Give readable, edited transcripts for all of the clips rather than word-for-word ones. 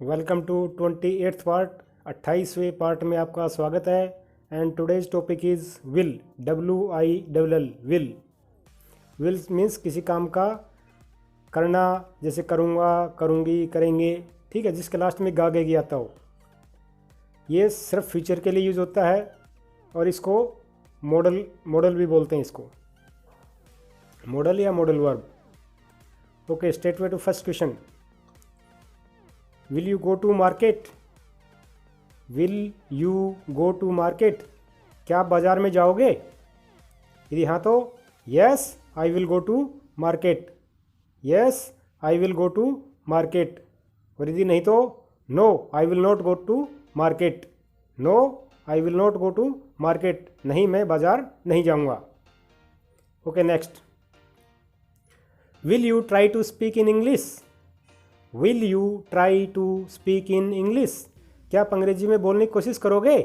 Welcome to 28th part. 28वें part में आपका स्वागत है। And today's topic is will. WILL will. Will means किसी काम का करना, जैसे करूँगा, करूँगी, करेंगे, ठीक है, जिसके लास्ट में गा गे आता हो। ये सिर्फ फ्यूचर के लिए यूज़ होता है और इसको मॉडल भी बोलते हैं। इसको मॉडल या model verb. Okay, straight way to first question. Will you go to market? Will you go to market? क्या आप बाज़ार में जाओगे? यदि हाँ तो yes I will go to market. Yes I will go to market. और यदि नहीं तो no I will not go to market. No I will not go to market. नहीं, मैं बाज़ार नहीं जाऊँगा। Okay, next. Will you try to speak in English? Will you try to speak in English? क्या आप अंग्रेजी में बोलने की कोशिश करोगे?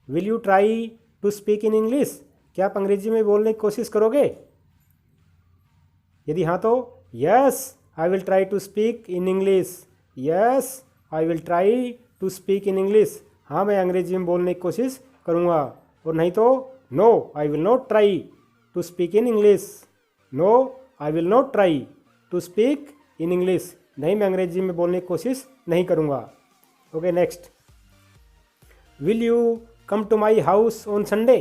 Will you try to speak in English? क्या आप अंग्रेजी में बोलने की कोशिश करोगे? यदि हाँ तो yes I will try to speak in English. Yes I will try to speak in English. हाँ, मैं अंग्रेजी में बोलने की कोशिश करूँगा। और नहीं तो no I will not try to speak in English. No I will not try to speak in English. नहीं, मैं अंग्रेजी में बोलने की कोशिश नहीं करूँगा। Okay, next. Will you come to my house on Sunday?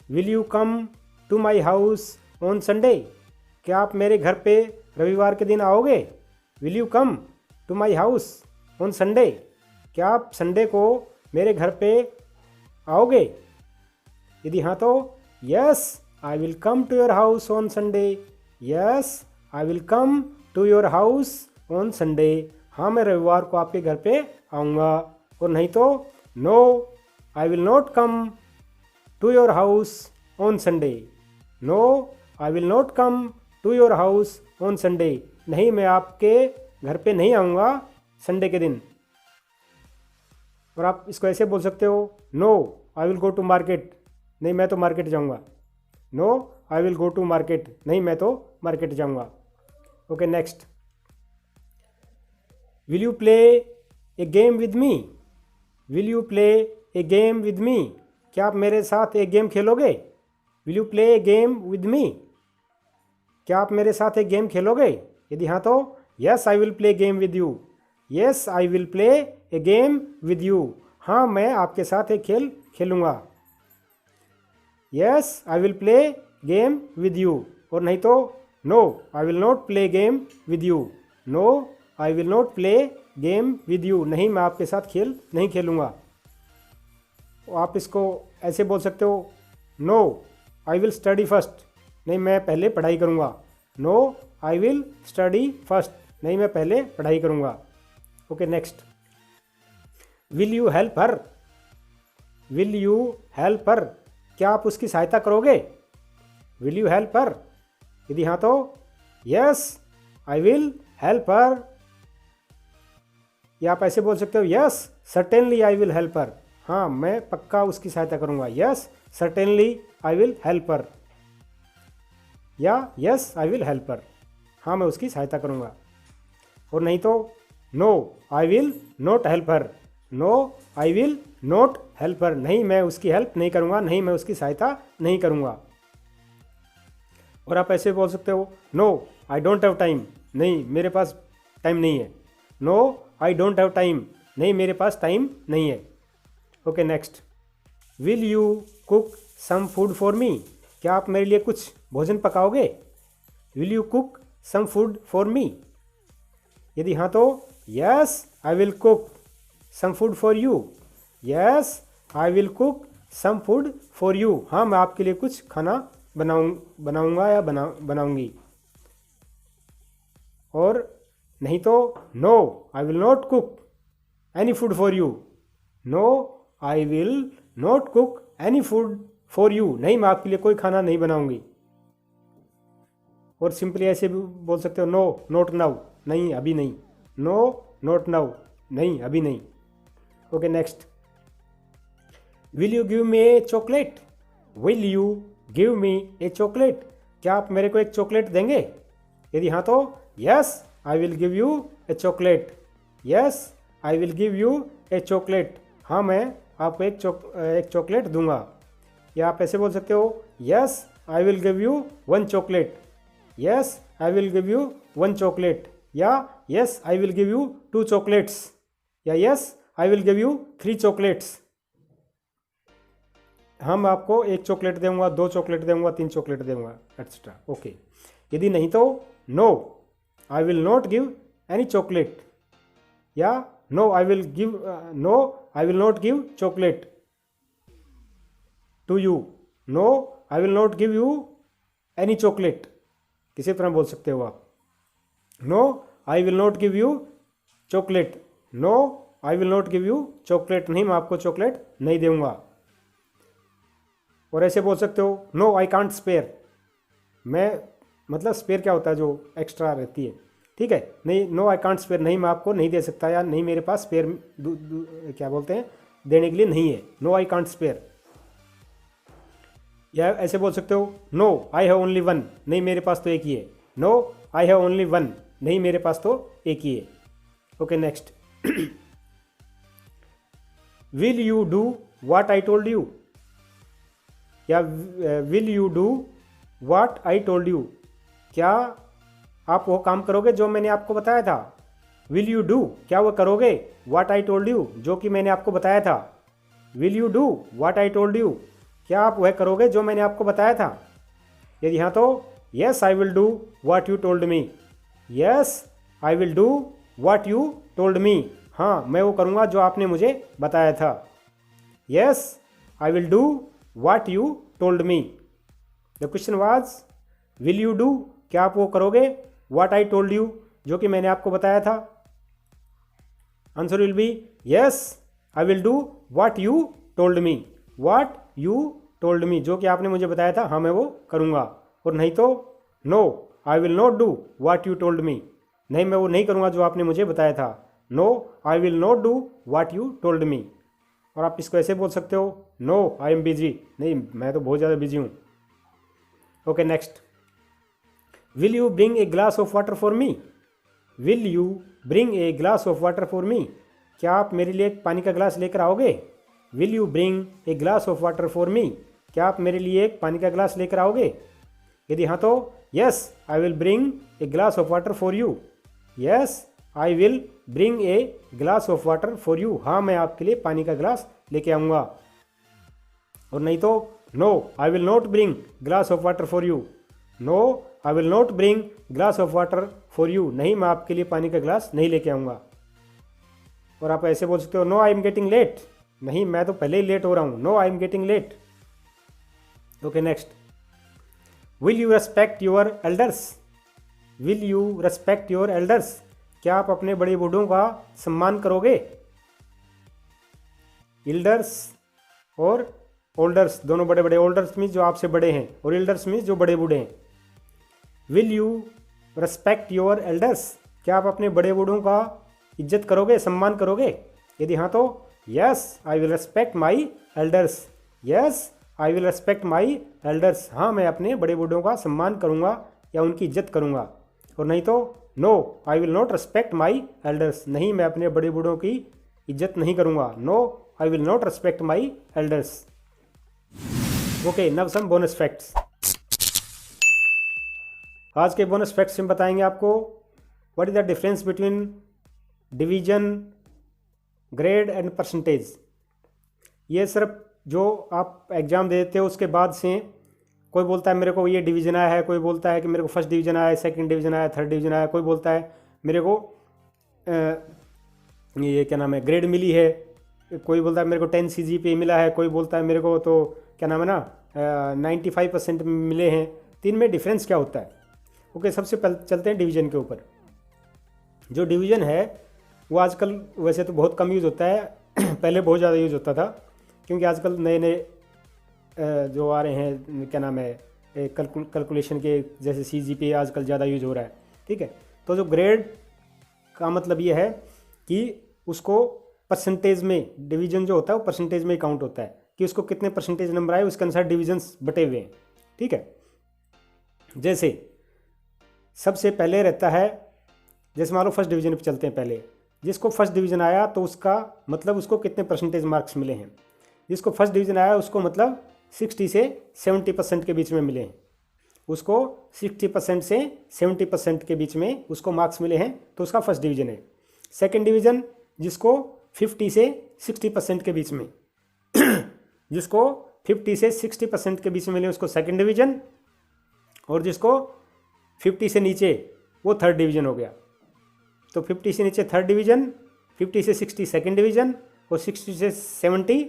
Will you come to my house on Sunday? क्या आप मेरे घर पे रविवार के दिन आओगे? Will you come to my house on Sunday? क्या आप संडे को मेरे घर पे आओगे? यदि हाँ तो yes I will come to your house on Sunday. Yes I will come to your house on Sunday. हाँ, मैं रविवार को आपके घर पे आऊँगा। और नहीं तो no I will not come to your house on Sunday. No I will not come to your house on Sunday. नहीं, मैं आपके घर पे नहीं आऊँगा संडे के दिन। और आप इसको ऐसे बोल सकते हो, no I will go to market. नहीं, मैं तो मार्केट जाऊँगा। No I will go to market. नहीं, मैं तो मार्केट जाऊँगा। Okay, next. Will you play a game with me? Will you play a game with me? क्या आप मेरे साथ एक गेम खेलोगे? Will you play a game with me? क्या आप मेरे साथ एक गेम खेलोगे? यदि हाँ तो yes I will play game with you. Yes I will play a game with you. हाँ, मैं आपके साथ एक खेल खेलूँगा। Yes I will play game with you. और नहीं तो no I will not play game with you. No I will not play game with you. नहीं, मैं आपके साथ खेल नहीं खेलूँगा। आप इसको ऐसे बोल सकते हो, no I will study first. नहीं, मैं पहले पढ़ाई करूँगा। No I will study first. नहीं, मैं पहले पढ़ाई करूँगा। Okay, next. Will you help her? Will you help her? क्या आप उसकी सहायता करोगे? Will you help her? यदि हाँ तो yes I will help her. या आप ऐसे बोल सकते हो, yes certainly I will help her. हाँ, मैं पक्का उसकी सहायता करूँगा। Yes certainly I will help her. या yes I will help her. हाँ, मैं उसकी सहायता करूँगा। और नहीं तो no I will not help her. No I will not help her. नहीं, मैं उसकी हेल्प नहीं करूँगा। नहीं, मैं उसकी सहायता नहीं करूँगा। और आप ऐसे बोल सकते हो, no I don't have time. नहीं, मेरे पास टाइम नहीं है। No I don't have time. नहीं, मेरे पास टाइम नहीं है। Okay, next. Will you cook some food for me? क्या आप मेरे लिए कुछ भोजन पकाओगे? Will you cook some food for me? यदि हाँ तो yes I will cook some food for you. Yes I will cook some food for you. हाँ, मैं आपके लिए कुछ खाना बनाऊंगा या बनाऊंगी। और नहीं तो no I will not cook any food for you. No I will not cook any food for you. नहीं, मैं आपके लिए कोई खाना नहीं बनाऊंगी। और सिंपली ऐसे भी बोल सकते हो, नो नॉट नाउ। नहीं, अभी नहीं। No not now. नहीं, अभी नहीं। Okay, next. Will you give me a chocolate? Will you give me a chocolate? क्या आप मेरे को एक चॉकलेट देंगे? यदि हाँ तो yes I will give U A chocolate. Yes I will give U A chocolate, हाँ मैं आपको एक चॉकलेट दूंगा। या आप ऐसे बोल सकते हो, yes I will give you one chocolate, yes I will give you one chocolate, या yes I will give you two chocolates, या yes I will give you three chocolates. हम आपको एक चॉकलेट दूंगा, दो चॉकलेट दूंगा, तीन चॉकलेट दूंगा, एक्सेट्रा। ओके, यदि नहीं तो no I will not give any chocolate, या no I will not give chocolate to you, no I will not give you any chocolate. किसी तरह बोल सकते हो आप, no I will not give you chocolate, no I will not give you chocolate, नहीं मैं आपको चॉकलेट नहीं दूंगा। और ऐसे बोल सकते हो, नो आई कांट स्पेयर, मैं मतलब स्पेयर क्या होता है, जो एक्स्ट्रा रहती है, ठीक है, नहीं नो आई कांट स्पेयर, नहीं मैं आपको नहीं दे सकता, या नहीं मेरे पास स्पेयर क्या बोलते हैं देने के लिए नहीं है, नो आई कांट स्पेयर। या ऐसे बोल सकते हो, no I have only one, नहीं मेरे पास तो एक ही है, no I have only one, नहीं मेरे पास तो एक ही है। Okay next, will you do what I told you, या will you do what I told you, क्या आप वो काम करोगे जो मैंने आपको बताया था। विल यू डू, क्या वो करोगे, व्हाट आई टोल्ड यू, जो कि मैंने आपको बताया था। Will you do what I told you, क्या आप वह करोगे जो मैंने आपको बताया था। यदि हाँ तो yes I will do what you told me, yes I will do what you told मी, हाँ मैं वो करूँगा जो आपने मुझे बताया था। Yes I will do what you told me. The question was will you do, क्या आप वो करोगे, व्हाट आई टोल्ड यू, जो कि मैंने आपको बताया था। Answer will be yes I will do what you told me, what you told मी, जो कि आपने मुझे बताया था, हाँ मैं वो करूँगा। और नहीं तो no I will not do what you told me, नहीं मैं वो नहीं करूँगा जो आपने मुझे बताया था। No I will not do what you told me. और आप इसको ऐसे बोल सकते हो, नो आई एम बिजी, नहीं मैं तो बहुत ज़्यादा बिजी हूँ। Okay next, will you bring a glass of water for me, will you bring a glass of water for me, क्या आप मेरे लिए एक पानी का ग्लास लेकर आओगे। Will you bring a glass of water for me, क्या आप मेरे लिए एक पानी का ग्लास लेकर आओगे। यदि हाँ तो yes I will bring a glass of water for you, yes I will bring a glass of water for you, हाँ मैं आपके लिए पानी का ग्लास लेके आऊँगा। और नहीं तो no I will not bring glass of water for you, no I will not bring glass of water for you, नहीं मैं आपके लिए पानी का ग्लास नहीं लेके आऊँगा। और आप ऐसे बोल सकते हो, no I am getting late, नहीं मैं तो पहले ही लेट हो रहा हूँ, no I am getting late. Okay next, will you respect your elders, will you respect your elders, क्या आप अपने बड़े बूढ़ों का सम्मान करोगे। एल्डर्स और ओल्डर्स दोनों बड़े बड़े, ओल्डर्स मीन्स जो आपसे बड़े हैं और एल्डर्स मीन्स जो बड़े बूढ़े हैं। Will you respect your elders, क्या आप अपने बड़े बूढ़ों का इज्जत करोगे, सम्मान करोगे। यदि हाँ तो yes I will respect my elders, yes I will respect my elders, हाँ मैं अपने बड़े बूढ़ों का सम्मान करूँगा या उनकी इज्जत करूँगा। और नहीं तो no I will not respect my elders, नहीं मैं अपने बड़े बूढ़ों की इज्जत नहीं करूँगा, no I will not respect my elders. Okay now some bonus facts. आज के बोनस फैक्ट्स में बताएंगे आपको what is the difference between division, grade and percentage. ये सिर्फ जो आप एग्ज़ाम दे देते हो उसके बाद से, कोई बोलता है मेरे को ये डिवीज़न आया है, कोई बोलता है कि मेरे को फर्स्ट डिवीज़न आया है, सेकंड डिवीज़न आया है, थर्ड डिवीज़न आया है, कोई बोलता है मेरे को ये क्या नाम है ग्रेड मिली है, कोई बोलता है मेरे को 10 CGPA मिला है, कोई बोलता है मेरे को तो क्या नाम है ना 95% मिले हैं। तीन में डिफरेंस क्या होता है। ओके सबसे पहले चलते हैं डिवीज़न के ऊपर। जो डिवीज़न है वो आजकल वैसे तो बहुत कम यूज़ होता है पहले बहुत ज़्यादा यूज़ होता था, क्योंकि आजकल नए नए जो आ रहे हैं क्या नाम है कैलकुलेशन के, जैसे CGPA आजकल ज़्यादा यूज हो रहा है। ठीक है, तो जो ग्रेड का मतलब ये है कि उसको परसेंटेज में, डिवीज़न जो होता है वो परसेंटेज में काउंट होता है कि उसको कितने परसेंटेज नंबर आए, उसके अनुसार डिविजन्स बटे हुए हैं। ठीक है, जैसे सबसे पहले रहता है, जैसे मान लो फर्स्ट डिवीजन पे चलते हैं पहले, जिसको फर्स्ट डिवीज़न आया तो उसका मतलब उसको कितने परसेंटेज मार्क्स मिले हैं। जिसको फर्स्ट डिवीज़न आया उसको मतलब 60 से 70% के बीच में मिले हैं। उसको 60% से 70% के बीच में उसको मार्क्स मिले हैं तो उसका फर्स्ट डिवीज़न है। सेकंड डिवीज़न जिसको 50 से 60% के बीच में जिसको 50 से 60% के बीच में मिले उसको सेकंड डिवीज़न, और जिसको 50 से नीचे वो थर्ड डिवीज़न हो गया। तो 50 से नीचे थर्ड डिवीज़न, 50 से 60 सेकंड डिवीज़न और 60 से 70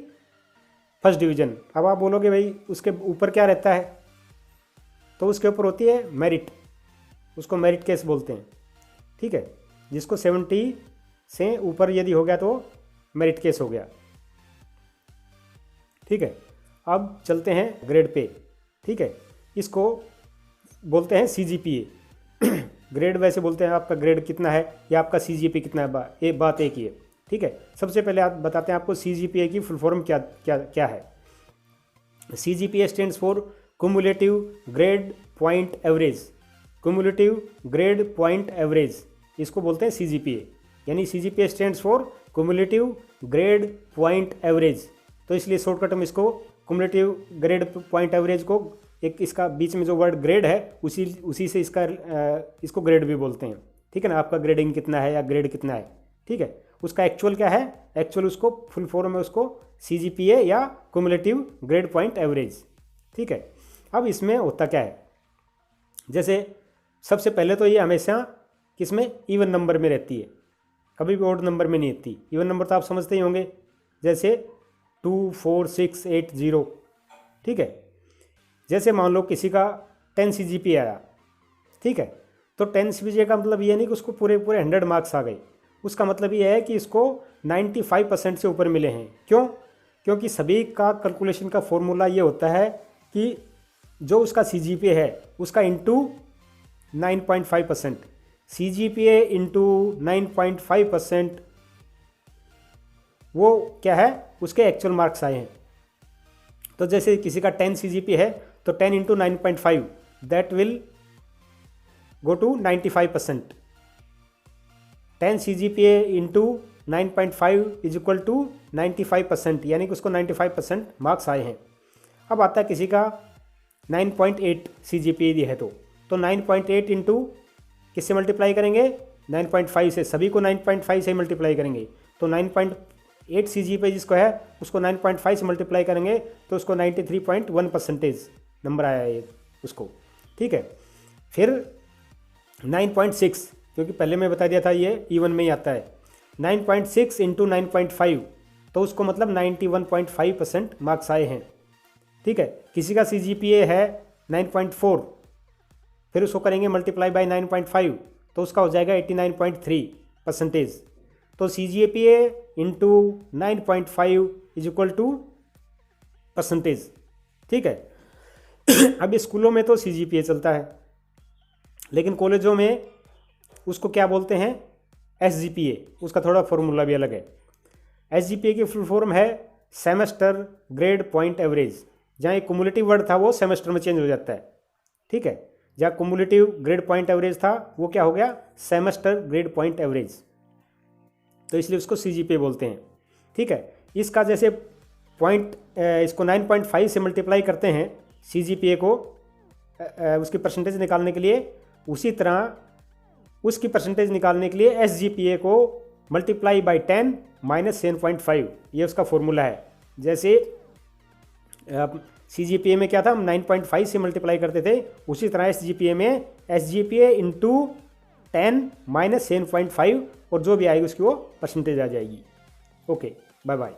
फर्स्ट डिवीज़न। अब आप बोलोगे भाई उसके ऊपर क्या रहता है, तो उसके ऊपर होती है मेरिट, उसको मेरिट केस बोलते हैं। ठीक है, जिसको 70 से ऊपर यदि हो गया तो मेरिट केस हो गया। ठीक है, अब चलते हैं ग्रेड पे। ठीक है, इसको बोलते हैं CGPA। ग्रेड वैसे बोलते हैं आपका ग्रेड कितना है या आपका CGPA कितना है, बात एक ही है। ठीक है, सबसे पहले आप बताते हैं आपको CGPA की फुल फॉर्म क्या क्या क्या है। CGPA stands for cumulative grade point average. Cumulative grade point average, इसको बोलते हैं CGPA। यानी CGPA stands for cumulative grade point average. तो इसलिए शॉर्टकट में इसको कुमुलेटिव ग्रेड पॉइंट एवरेज को, एक इसका बीच में जो वर्ड ग्रेड है उसी से इसको ग्रेड भी बोलते हैं। ठीक है ना, आपका ग्रेडिंग कितना है या ग्रेड कितना है। ठीक है, उसका एक्चुअल क्या है, एक्चुअल उसको फुल फॉर्म है उसको CGPA या कुमुलेटिव ग्रेड पॉइंट एवरेज। ठीक है, अब इसमें होता क्या है, जैसे सबसे पहले तो ये हमेशा किसमें इवन नंबर में रहती है, कभी भी ऑड नंबर में नहीं रहती। इवन नंबर तो आप समझते ही होंगे, जैसे 2, 4, 6, 8, 0। ठीक है, जैसे मान लो किसी का 10 CGPA आया। ठीक है, तो 10 CGPA का मतलब ये नहीं कि उसको पूरे 100 मार्क्स आ गए। उसका मतलब ये है कि इसको 95% से ऊपर मिले हैं। क्यों? क्योंकि सभी का कैलकुलेशन का फॉर्मूला ये होता है कि जो उसका CGPA है उसका इंटू 9.5%, CGPA इंटू 9.5% वो क्या है, उसके एक्चुअल मार्क्स आए हैं। तो जैसे किसी का 10 CGPA है तो 10 into 9.5 that will go to 95%। 10 CGPA into 9.5 is equal to 95%, यानी कि उसको 95% मार्क्स आए हैं। अब आता है किसी का 9.8 CGPA है तो 9.8 इंटू किससे मल्टीप्लाई करेंगे, 9.5 से। सभी को 9.5 से मल्टीप्लाई करेंगे तो 9.8 CGPA जिसको है उसको 9.5 से मल्टीप्लाई करेंगे तो उसको 93.1% नंबर आया है उसको। ठीक है, फिर 9.6, क्योंकि पहले मैं बता दिया था ये इवन में ही आता है, 9.6 इंटू 9.5 तो उसको मतलब 91.5% मार्क्स आए हैं। ठीक है, किसी का CGPA है 9.4, फिर उसको करेंगे मल्टीप्लाई बाय 9.5 तो उसका हो जाएगा 89.3%। तो CGPA into 9.5 is equal to percentage. ठीक है, अब स्कूलों में तो CGPA चलता है, लेकिन कॉलेजों में उसको क्या बोलते हैं, SGPA। उसका थोड़ा फॉर्मूला भी अलग है। SGPA की फुल फॉर्म है सेमेस्टर ग्रेड पॉइंट एवरेज। जहाँ एक कुमुलेटिव वर्ड था वो सेमेस्टर में चेंज हो जाता है। ठीक है, जहाँ कुमुलेटिव ग्रेड पॉइंट एवरेज था वो क्या हो गया, सेमेस्टर ग्रेड पॉइंट एवरेज। तो इसलिए उसको CGPA बोलते हैं। ठीक है, इसका जैसे पॉइंट इसको 9.5 से मल्टीप्लाई करते हैं CGPA को उसकी परसेंटेज निकालने के लिए, उसी तरह उसकी परसेंटेज निकालने के लिए SGPA को मल्टीप्लाई बाई 10 माइनस 7.5, ये उसका फॉर्मूला है। जैसे CGPA में क्या था, हम 9.5 से मल्टीप्लाई करते थे, उसी तरह SGPA में SGPA इंटू 10 माइनस 7.5 और जो भी आएगी उसकी वो परसेंटेज आ जाएगी। Okay, bye bye.